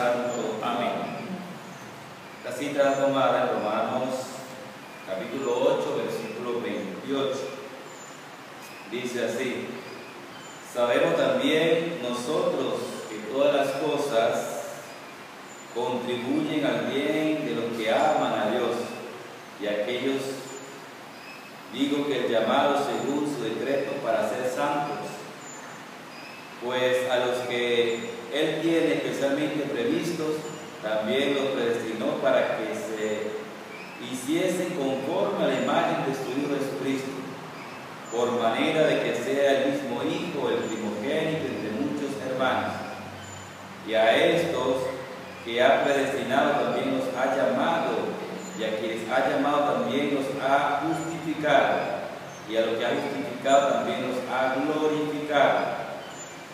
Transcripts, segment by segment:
Santo. Amén. La cita tomada en Romanos capítulo 8, versículo 28. Dice así: sabemos también nosotros que todas las cosas contribuyen al bien de los que aman a Dios y a aquellos, digo, que el llamado según su decreto para ser santos, pues a los que Él tiene especialmente previstos, también los predestinó para que se hiciesen conforme a la imagen de su Hijo Jesucristo, por manera de que sea el mismo Hijo, el primogénito entre muchos hermanos. Y a estos que ha predestinado también los ha llamado, y a quienes ha llamado también los ha justificado, y a los que ha justificado también los ha glorificado.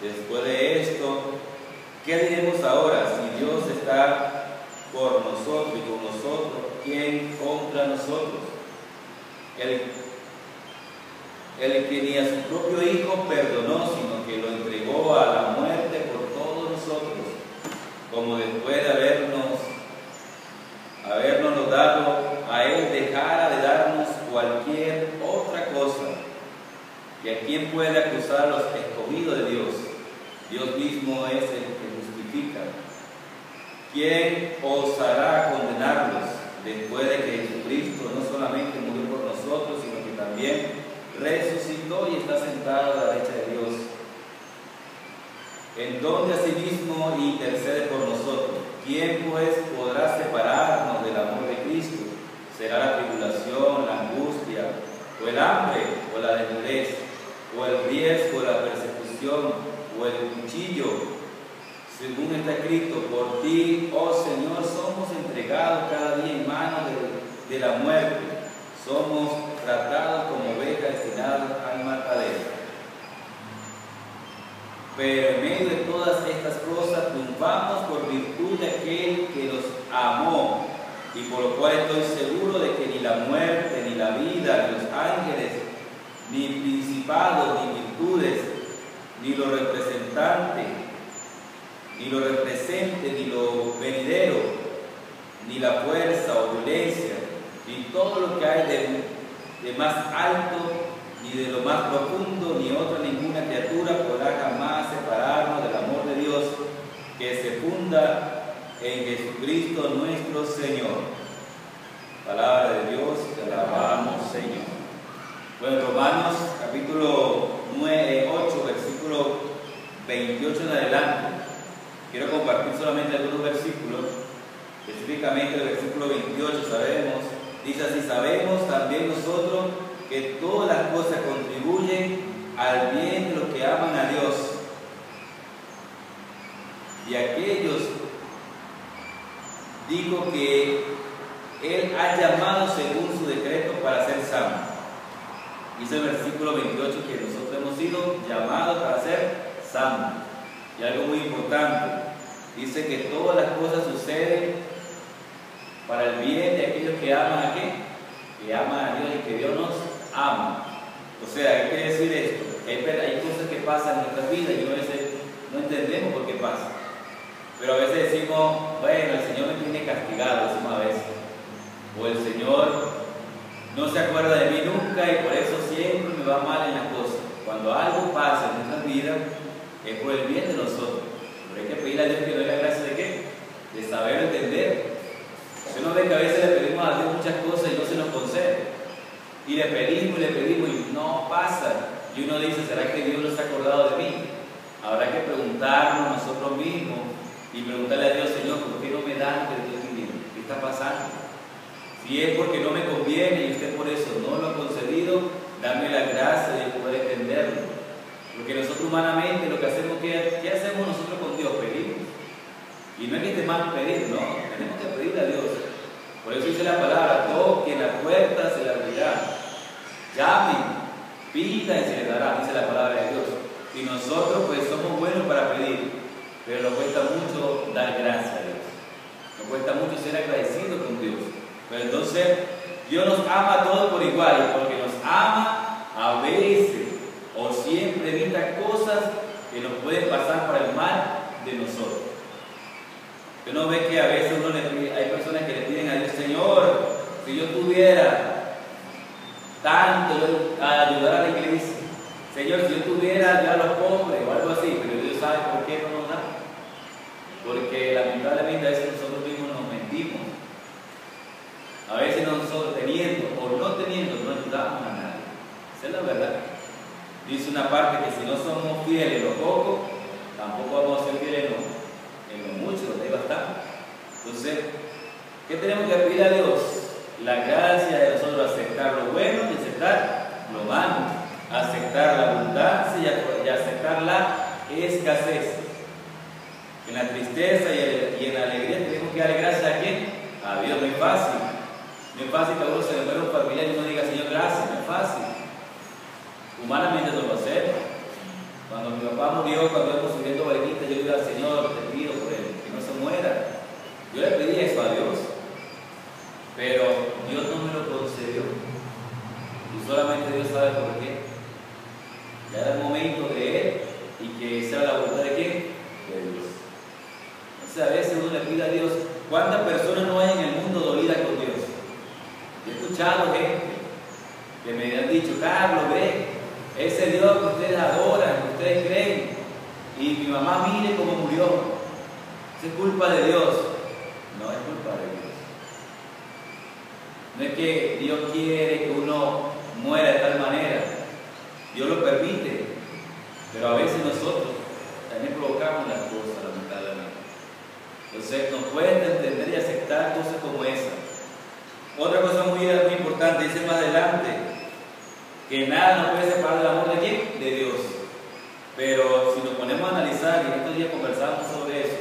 Después de esto, ¿qué diremos ahora? Si Dios está por nosotros y con nosotros, ¿quién contra nosotros? El que ni a su propio Hijo perdonó, sino que lo entregó a la muerte por todos nosotros, como después de habernos dado a Él, dejara de darnos cualquier otra cosa. ¿Y a quién puede acusar a los escogidos de Dios? Dios mismo es el que justifica. ¿Quién osará condenarlos después de que Jesucristo no solamente murió por nosotros, sino que también resucitó y está sentado a la derecha de Dios, en donde asimismo intercede por nosotros? ¿Quién pues podrá separarnos del amor de Cristo? ¿Será la tribulación, la angustia, o el hambre, o la desnudez, o el riesgo, la persecución, o el cuchillo? Según está escrito: por ti, oh Señor, somos entregados cada día en manos de la muerte, somos tratados como ovejas destinadas al matadero. Pero en medio de todas estas cosas triunfamos por virtud de aquel que nos amó, y por lo cual estoy seguro de que ni la muerte, ni la vida, ni los ángeles, ni principados, ni virtudes, ni lo representante, ni lo venidero, ni la fuerza o violencia, ni todo lo que hay de más alto, ni de lo más profundo, ni otra ninguna criatura podrá jamás separarnos del amor de Dios que se funda en Jesucristo nuestro Señor. Palabra de Dios, te alabamos, Señor. Bueno, Romanos capítulo 8, versículo 28 en adelante. Quiero compartir solamente algunos versículos, específicamente el versículo 28. Dice así: sabemos también nosotros que todas las cosas contribuyen al bien de los que aman a Dios y a aquellos, digo, que Él ha llamado según su decreto para ser santos. Dice el versículo 28 que nosotros hemos sido llamados para ser santos. Y algo muy importante, dice que todas las cosas suceden para el bien de aquellos que aman a ¿qué? Que aman a Dios y que Dios nos ama. O sea, ¿qué quiere decir esto? Hay cosas que pasan en nuestras vidas y a veces no entendemos por qué pasa. Pero a veces decimos: bueno, el Señor me tiene castigado, decimos a veces. O el Señor no se acuerda de mí nunca y por eso siempre me va mal en las cosas. Cuando algo pasa en nuestras vidas, es por el bien de nosotros. Pero hay que pedirle a Dios que nos dé la gracia de ¿qué? De saber entender. Usted no ve que a veces le pedimos a Dios muchas cosas y no se nos concede. Y le pedimos y no pasa. Y uno dice: ¿será que Dios no se ha acordado de mí? Habrá que preguntarnos nosotros mismos y preguntarle a Dios: Señor, ¿por qué no me dan lo que estoy pidiendo? ¿Qué está pasando? Si es porque no me conviene y usted por eso no lo ha concedido, dame la gracia de poder entenderlo. Porque nosotros humanamente lo que hacemos, ¿qué hacemos nosotros con Dios? Pedimos. Y no es que esté mal pedir, no, tenemos que pedirle a Dios. Por eso dice la palabra: toquen la puerta, se la abrirá. Llamen, pidan y se les dará, dice la palabra de Dios. Y nosotros pues somos buenos para pedir, pero nos cuesta mucho dar gracias a Dios. Nos cuesta mucho ser agradecidos con Dios. Pero entonces Dios nos ama a todos por igual, y porque nos ama a veces o siempre evita cosas que nos pueden pasar para el mal de nosotros. Usted no ve que a veces hay personas que le piden a Dios, Señor, si yo tuviera tanto a ayudar a la iglesia, Señor, si yo tuviera ayudar a los pobres o algo así, pero Dios sabe por qué no nos da. Porque lamentablemente a veces nosotros mismos nos mentimos. A veces nosotros teniendo o no teniendo no ayudamos a nadie. Esa es la verdad. Dice una parte que si no somos fieles en lo poco, tampoco vamos a ser fieles en lo mucho, donde hay bastante. Entonces, ¿qué tenemos que pedir a Dios? La gracia de nosotros aceptar lo bueno y aceptar lo malo, aceptar la abundancia y aceptar la escasez. En la tristeza y en la alegría tenemos que darle gracias a ¿quién? A Dios. No es fácil. No es fácil que a uno se le muera un familiar y uno diga, Señor, gracias. No es fácil. Humanamente no lo hacemos. Cuando mi papá murió, cuando íbamos subiendo barquita, yo digo al Señor, te pido por él, que no se muera. Yo le pedí eso a Dios, pero Dios no me lo concedió. Y solamente Dios sabe por qué. Ya era el momento de él y que sea la voluntad de quién? De Dios. Entonces a veces uno le pide a Dios, ¿cuántas personas no hay en el mundo dolidas con Dios? Yo he escuchado gente que me han dicho, Carlos, ve, ese Dios que ustedes adoran, que ustedes creen, y mi mamá mire cómo murió. ¿Es culpa de Dios? No es culpa de Dios. No es que Dios quiere que uno muera de tal manera. Dios lo permite, pero a veces nosotros también provocamos las cosas, lamentablemente. Entonces nos cuesta entender y aceptar cosas como esa. Otra cosa muy importante, dice más adelante, que nada nos puede separar del amor de ¿quién? De Dios. Pero si nos ponemos a analizar, y estos días conversamos sobre eso,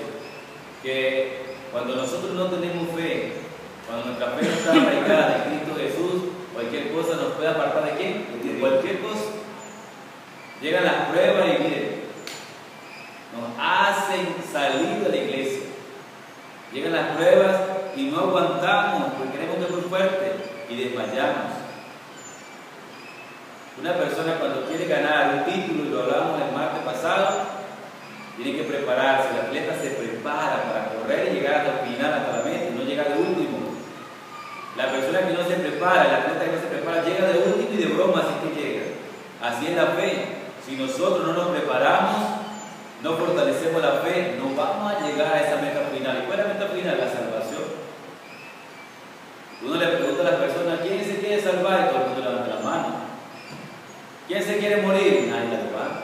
que cuando nosotros no tenemos fe, cuando nuestra fe no está arraigada en Cristo Jesús, cualquier cosa nos puede apartar de ¿quién? De cualquier cosa. Llegan las pruebas y miren, nos hacen salir de la iglesia. Llegan las pruebas y no aguantamos porque queremos que es muy fuerte y desmayamos. Una persona cuando quiere ganar un título, y lo hablábamos el martes pasado, tiene que prepararse. El atleta se prepara para correr y llegar hasta el final, hasta la meta, no llegar de último. La persona que no se prepara, el atleta que no se prepara, llega de último y de broma, así que llega. Así es la fe. Si nosotros no nos preparamos, no fortalecemos la fe, no vamos a llegar a esa meta final. ¿Y cuál es la meta final? La salvación. Uno le pregunta a las personas, ¿quién se quiere salvar? Y todo el mundo levanta la mano. ¿Quién se quiere morir? Nadie la levanta.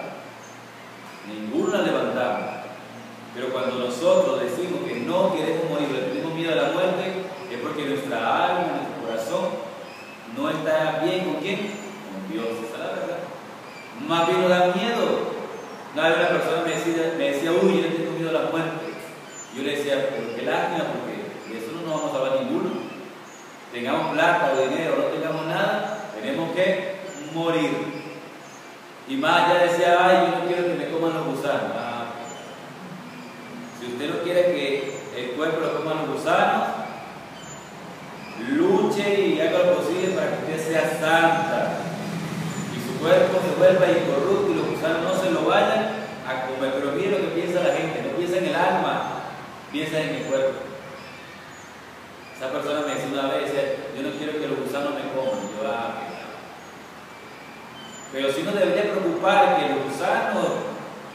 Ninguno la levantamos. Pero cuando nosotros decimos que no queremos morir, le tenemos miedo a la muerte, es porque nuestra alma, nuestro corazón, no está bien con ¿quién? Con Dios. Esa es la verdad. Más bien nos da miedo. Una vez una persona me decía, uy, yo le tengo miedo a la muerte. Yo le decía, pero qué lástima, porque de eso no nos vamos a salvar ninguno. Tengamos plata o dinero, no tengamos nada, tenemos que morir. Y más allá decía, ay, yo no quiero que me coman los gusanos. Si usted no quiere que el cuerpo lo coman los gusanos, luche y haga lo posible para que usted sea santa y su cuerpo se vuelva incorrupto y los gusanos no se lo vayan a comer. Pero mire lo que piensa la gente, no piensa en el alma, piensa en el cuerpo. Esa persona me decía una vez, yo no quiero que los gusanos me coman. Yo, pero sí nos debería preocupar que los gusanos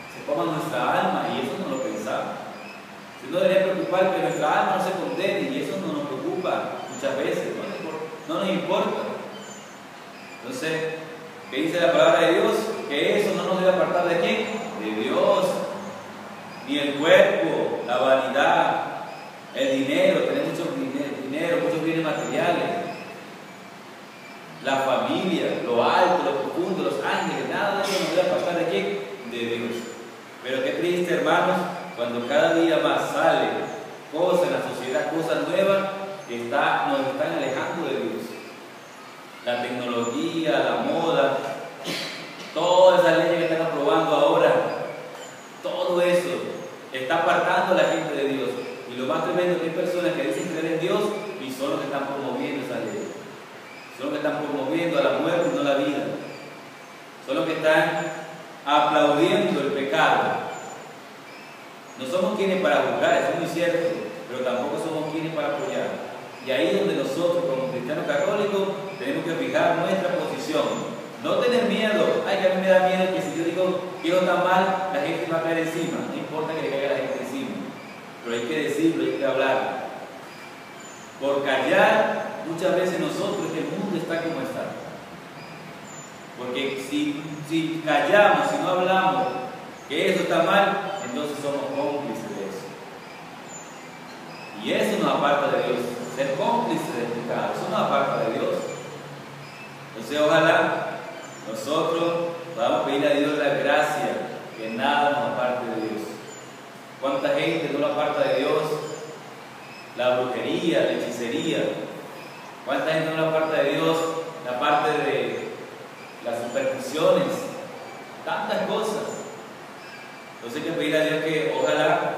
se coman nuestra alma, y eso no lo pensamos. Sí nos debería preocupar que nuestra alma no se condene, y eso no nos preocupa muchas veces, no nos importa. Entonces, ¿qué dice la palabra de Dios? Que eso no nos debe apartar de ¿quién? De Dios. Ni el cuerpo, la vanidad, el dinero, tener mucho dinero, muchos bienes materiales, la familia, lo alto, lo profundo, los ángeles, nada de eso nos debe apartar de ¿quién? De Dios. Pero qué triste, hermanos, cuando cada día más salen cosas en la sociedad, cosas nuevas que nos están alejando de Dios. La tecnología, la moda, todas esas leyes que están aprobando ahora, todo eso está apartando a la gente de Dios. Y lo más tremendo es que hay personas que dicen creer en Dios y son los que están promoviendo esa ley. Son los que están promoviendo a la muerte y no la vida. Son los que están aplaudiendo el pecado. No somos quienes para juzgar, eso es muy cierto. Y ahí es donde nosotros, como cristianos católicos, tenemos que fijar nuestra posición. No tener miedo. Ay, que a mí me da miedo que si yo digo que algo está mal, la gente va a caer encima. No importa que le caiga la gente encima. Pero hay que decirlo, hay que hablar. Por callar, muchas veces nosotros, que el mundo está como está. Porque si callamos, si no hablamos que eso está mal, entonces somos cómplices de eso. Y eso nos aparta de Dios. Ser cómplices del pecado, eso nos aparta de Dios. Entonces, ojalá nosotros podamos pedir a Dios la gracia, que nada nos aparte de Dios. ¿Cuánta gente no lo aparta de Dios? La brujería, la hechicería. ¿Cuánta gente no lo aparta de Dios? La parte de las supersticiones, tantas cosas. Entonces hay que pedir a Dios que ojalá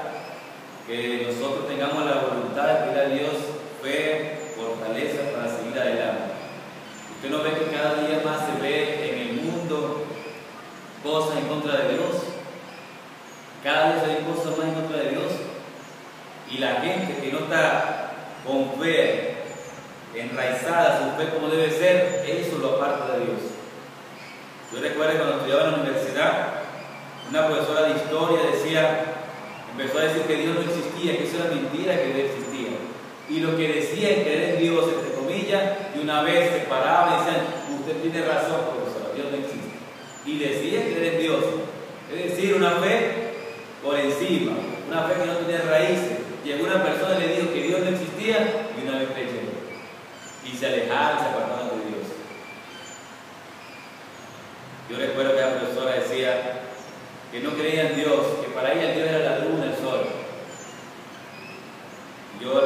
que nosotros tengamos la voluntad de pedir a Dios fe, fortaleza para seguir adelante. Usted no ve que cada día más se ve en el mundo cosas en contra de Dios. Cada día se ven cosas más en contra de Dios. Y la gente que no está con fe enraizada, su fe como debe ser, eso lo aparta de Dios. Yo recuerdo cuando estudiaba en la universidad, una profesora de historia empezó a decir que Dios no existía, que eso era mentira, que Dios existía. Y lo que decían creer en Dios, entre comillas, y una vez se paraban y decían, usted tiene razón, profesora, Dios no existe. Y decían creer en Dios. Es decir, una fe por encima, una fe que no tenía raíces. Llegó una persona y le dijo que Dios no existía, y una vez creyeron. Y se alejaron, se apartaron de Dios. Yo recuerdo que la profesora decía que no creía en Dios, que para ella Dios era la luna, el sol. Yo,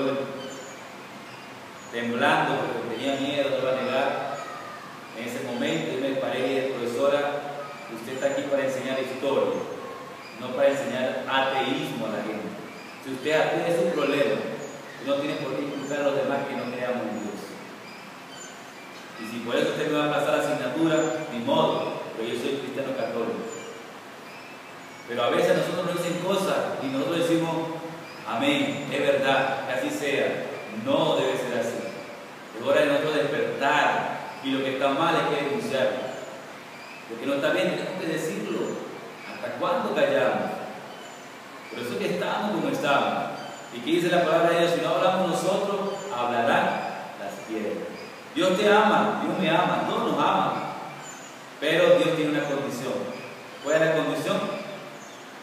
temblando porque tenía miedo, no iba a negar, en ese momento yo me paré y dije, profesora, usted está aquí para enseñar historia, no para enseñar ateísmo a la gente. Si usted atea es un problema, no tiene por qué inculcar a los demás que no creamos en Dios. Y si por eso usted me va a pasar la asignatura, ni modo, pero yo soy cristiano católico. Pero a veces nosotros nos dicen cosas y nosotros decimos, amén, es verdad, que así sea. No debe ser así. Es hora de nosotros despertar y lo que está mal hay que denunciarlo. Lo que no está bien tenemos que decirlo. ¿Hasta cuándo callamos? Por eso que estamos como estamos. ¿Y qué dice la palabra de Dios? Si no hablamos nosotros, hablarán las piedras. Dios te ama, Dios me ama, todos nos aman. Pero Dios tiene una condición. ¿Cuál es la condición?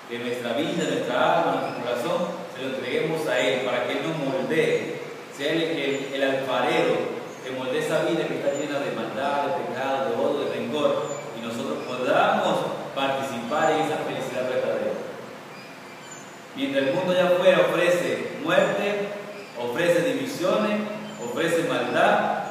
Que nuestra vida, nuestra alma, nuestro corazón, se lo entreguemos a Él para que Él nos moldee. Sea Él el alfarero que moldee esa vida que está llena de maldad, de pecado, de odio, de rencor, y nosotros podamos participar en esa felicidad verdadera. Mientras el mundo allá afuera ofrece muerte, ofrece divisiones, ofrece maldad,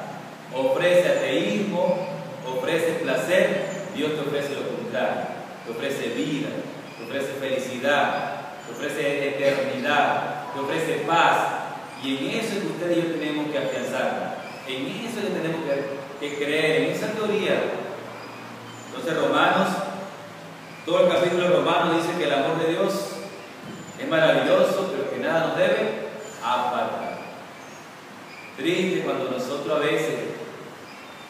ofrece ateísmo, ofrece placer, Dios te ofrece lo contrario, te ofrece vida, te ofrece felicidad, te ofrece eternidad, te ofrece paz. Y en eso es que usted y yo tenemos que afianzarnos, en eso es que tenemos que creer, en esa teoría. Entonces Romanos, todo el capítulo de Romanos dice que el amor de Dios es maravilloso, pero que nada nos debe apartar. Triste cuando nosotros a veces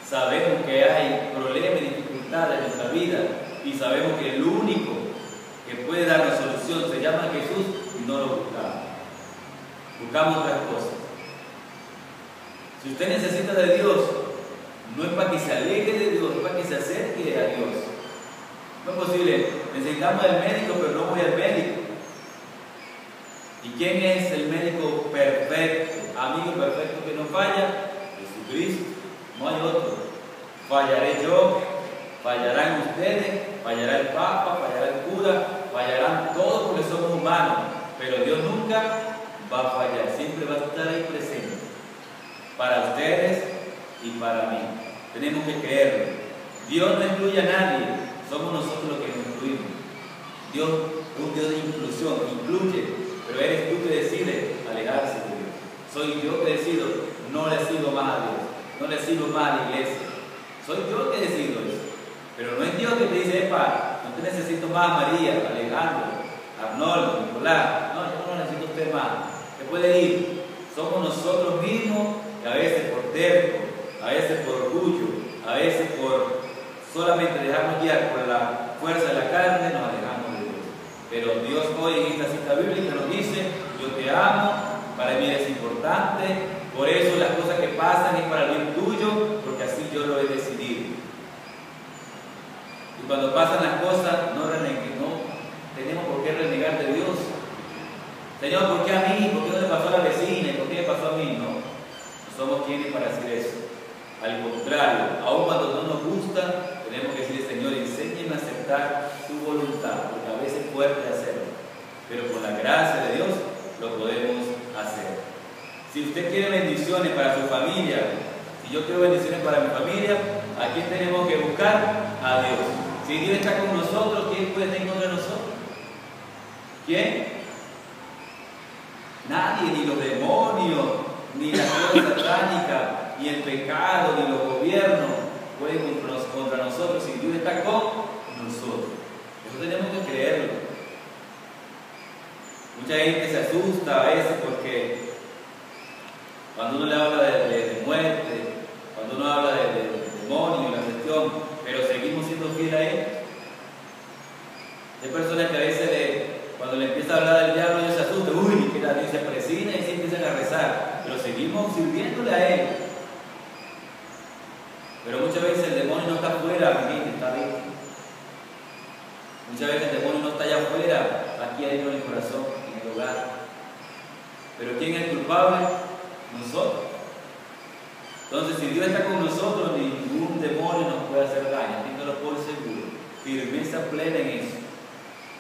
sabemos que hay problemas y dificultades en nuestra vida y sabemos que el único que puede darnos solución se llama Jesús y no lo buscamos. Buscamos otras cosas. Si usted necesita de Dios, no es para que se aleje de Dios, es para que se acerque a Dios. No es posible, necesitamos del médico, pero no voy al médico. ¿Y quién es el médico perfecto, amigo perfecto que no falla? Jesucristo, no hay otro. Fallaré yo, fallarán ustedes, fallará el Papa, fallará el cura, fallarán todos porque somos humanos, pero Dios nunca va a fallar, siempre va a estar ahí presente, para ustedes y para mí. Tenemos que creerlo. Dios no excluye a nadie, somos nosotros los que nos incluimos. Dios es un Dios de inclusión, incluye. Pero eres tú que decides alejarse de Dios. Soy yo que decido, no le sigo más a Dios, no le sigo más a la iglesia. Soy yo que decido eso. Pero no es Dios que te dice, epa, no te necesito más, María, Alejandro, Arnoldo, Nicolás. No, yo no necesito usted más. Se puede ir. Somos nosotros mismos a veces por terco, a veces por orgullo, a veces por solamente dejarnos guiar por la fuerza de la carne, nos alejamos de Dios. Pero Dios hoy en esta cita bíblica nos dice: yo te amo, para mí eres importante, por eso las cosas que pasan es para el bien tuyo, porque así yo lo he decidido. Y cuando pasan las cosas, no tenemos por qué renegar de Dios. Señor, ¿por qué a mí? ¿Por qué no le pasó a la vecina? ¿Por qué me pasó a mí? No somos quienes para decir eso. Al contrario, aun cuando no nos gusta, tenemos que decirle: Señor, enséñame a aceptar tu voluntad, porque a veces es fuerte hacerlo, pero con la gracia de Dios lo podemos hacer. Si usted quiere bendiciones para su familia, si yo quiero bendiciones para mi familia, ¿a quién tenemos que buscar? A Dios. Si Dios está con nosotros, ¿quién puede estar en contra de nosotros? ¿Quién? Nadie, ni los demonios, ni las cosas satánicas, ni el pecado, ni los gobiernos pueden contra nosotros si Dios está con nosotros. Eso tenemos que creerlo. Mucha gente se asusta a veces porque cuando uno le habla de muerte, cuando uno habla de demonios, la cuestión, pero seguimos siendo fieles a Él. Hay personas que a veces cuando le empieza a hablar del diablo, ellos se asustan, uy, que la Dios se presina y se empiezan a rezar, pero seguimos sirviéndole a Él. Pero muchas veces el demonio no está afuera, aquí está adentro. Muchas veces el demonio no está allá afuera, aquí adentro en el corazón, en el hogar. Pero ¿quién es el culpable? Nosotros. Entonces, si Dios está con nosotros, ningún demonio nos puede hacer daño, téngalo por seguro. Firmeza plena en eso.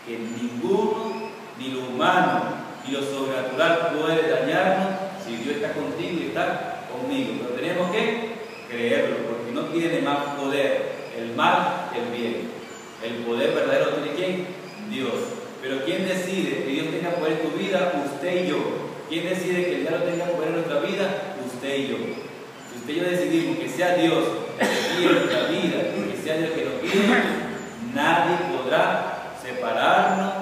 Que ninguno, ni lo humano, ni lo sobrenatural puede dañarnos si Dios está contigo y está conmigo. Pero tenemos que creerlo, porque no tiene más poder el mal que el bien. El poder verdadero tiene ¿quién? Dios. Pero ¿quién decide que Dios tenga poder en tu vida? Usted y yo. ¿Quién decide que el diablo tenga poder en nuestra vida? Usted y yo. Si usted y yo decidimos que sea Dios el que guíe nuestra vida, que sea Dios que nos guíe, nadie podrá separarnos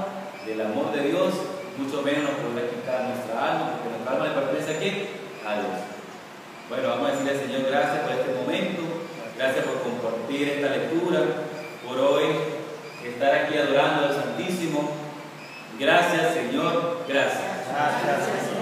del amor de Dios, mucho menos nos podrá quitar nuestra alma, porque nuestra alma le pertenece ¿a quién? A Dios. Bueno, vamos a decirle al Señor gracias por este momento, gracias por compartir esta lectura, por hoy estar aquí adorando al Santísimo. Gracias, Señor, gracias. Gracias.